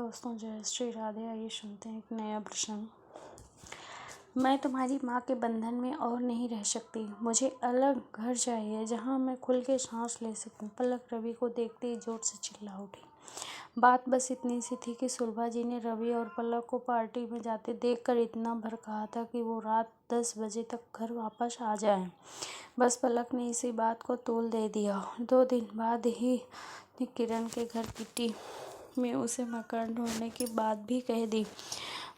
दोस्तों, जय श्री राधे। आइए सुनते हैं एक नया प्रश्न। मैं तुम्हारी माँ के बंधन में और नहीं रह सकती। मुझे अलग घर चाहिए जहाँ मैं खुल के सांस ले सकूं। पलक रवि को देखते ही जोर से चिल्ला उठी। बात बस इतनी सी थी कि सुलभा जी ने रवि और पलक को पार्टी में जाते देखकर इतना भड़काया था कि वो रात 10 बजे तक घर वापस आ जाए। बस पलक ने इसी बात को तूल दे दिया। 2 दिन बाद ही किरण के घर किटी में उसे मकान ढूंढने की बात भी कह दी।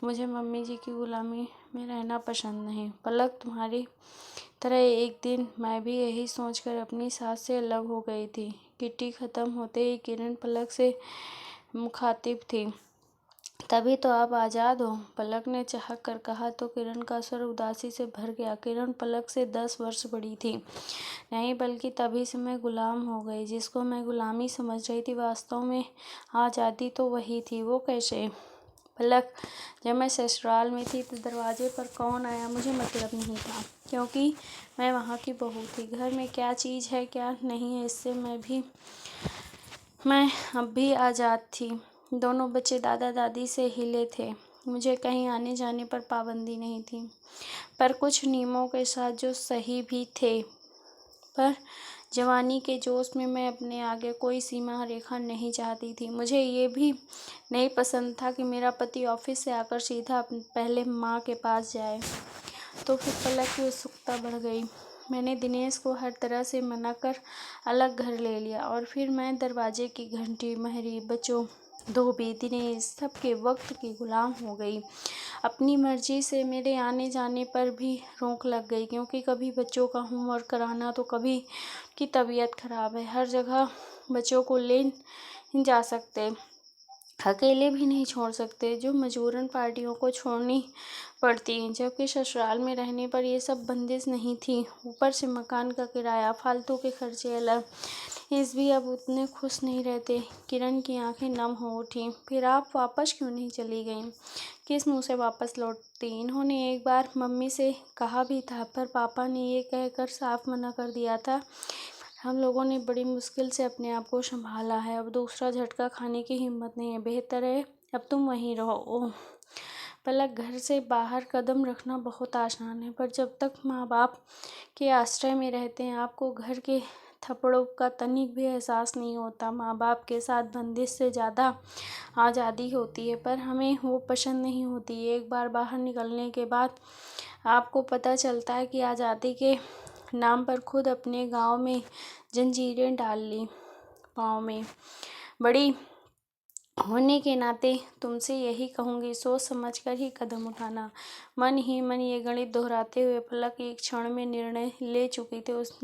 मुझे मम्मी जी की गुलामी में रहना पसंद नहीं। पलक, तुम्हारी तरह एक दिन मैं भी यही सोचकर अपनी सास से अलग हो गई थी। किटी खत्म होते ही किरण पलक से मुखातिब थी। तभी तो आप आज़ाद हो, पलक ने चहक कर कहा तो किरण का स्वर उदासी से भर गया। किरण पलक से 10 वर्ष बड़ी थी। नहीं, बल्कि तभी से मैं गुलाम हो गई। जिसको मैं गुलामी समझ रही थी वास्तव में आज़ादी तो वही थी। वो कैसे? पलक, जब मैं ससुराल में थी तो दरवाजे पर कौन आया मुझे मतलब नहीं था, क्योंकि मैं वहाँ की बहू थी। घर में क्या चीज़ है क्या नहीं है इससे मैं अब भी आज़ाद थी। दोनों बच्चे दादा दादी से हिले थे। मुझे कहीं आने जाने पर पाबंदी नहीं थी, पर कुछ नियमों के साथ जो सही भी थे। पर जवानी के जोश में मैं अपने आगे कोई सीमा रेखा नहीं चाहती थी। मुझे ये भी नहीं पसंद था कि मेरा पति ऑफिस से आकर सीधा पहले माँ के पास जाए। तो फिर पलक की उत्सुकता बढ़ गई। मैंने दिनेश को हर तरह से मना कर अलग घर ले लिया और फिर मैं दरवाजे की घंटी, महरी, बच्चों, धोबी, दिनेश सबके वक्त की गुलाम हो गई। अपनी मर्जी से मेरे आने जाने पर भी रोक लग गई, क्योंकि कभी बच्चों का होमवर्क कराना तो कभी की तबीयत खराब है। हर जगह बच्चों को ले जा सकते, अकेले भी नहीं छोड़ सकते, जो मजबूरन पार्टियों को छोड़नी पड़ती। जबकि ससुराल में रहने पर ये सब बंदिश नहीं थी। ऊपर से मकान का किराया, फालतू के खर्चे अलग। इस भी अब उतने खुश नहीं रहते। किरण की आंखें नम हो उठी। फिर आप वापस क्यों नहीं चली गईं? किस मुंह से वापस लौटती? इन्होंने एक बार मम्मी से कहा भी था, पर पापा ने ये कहकर साफ मना कर दिया था। हम लोगों ने बड़ी मुश्किल से अपने आप को संभाला है। अब दूसरा झटका खाने की हिम्मत नहीं है। बेहतर है अब तुम वहीं रहो। ओह पलक, घर से बाहर कदम रखना बहुत आसान है, पर जब तक माँ बाप के आश्रय में रहते हैं आपको घर के थप्पड़ों का तनिक भी एहसास नहीं होता। माँ बाप के साथ बंदिश से ज़्यादा आज़ादी होती है, पर हमें वो पसंद नहीं होती। एक बार बाहर निकलने के बाद आपको पता चलता है कि आज़ादी के नाम पर खुद अपने गांव में जंजीरें डाल ली। पाँव में बड़ी होने के नाते तुमसे यही कहूँगी, सोच समझ कर ही कदम उठाना। मन ही मन ये गणित दोहराते हुए पलक एक क्षण में निर्णय ले चुकी थी। उस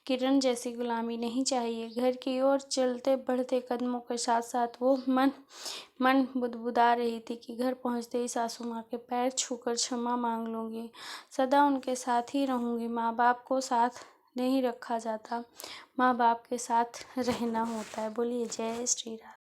किरण जैसी गुलामी नहीं चाहिए। घर की ओर चलते बढ़ते कदमों के साथ साथ वो मन बुदबुदा रही थी कि घर पहुंचते ही सासू माँ के पैर छूकर क्षमा मांग लूँगी, सदा उनके साथ ही रहूँगी। माँ बाप को साथ नहीं रखा जाता, माँ बाप के साथ रहना होता है। बोलिए जय श्री राम।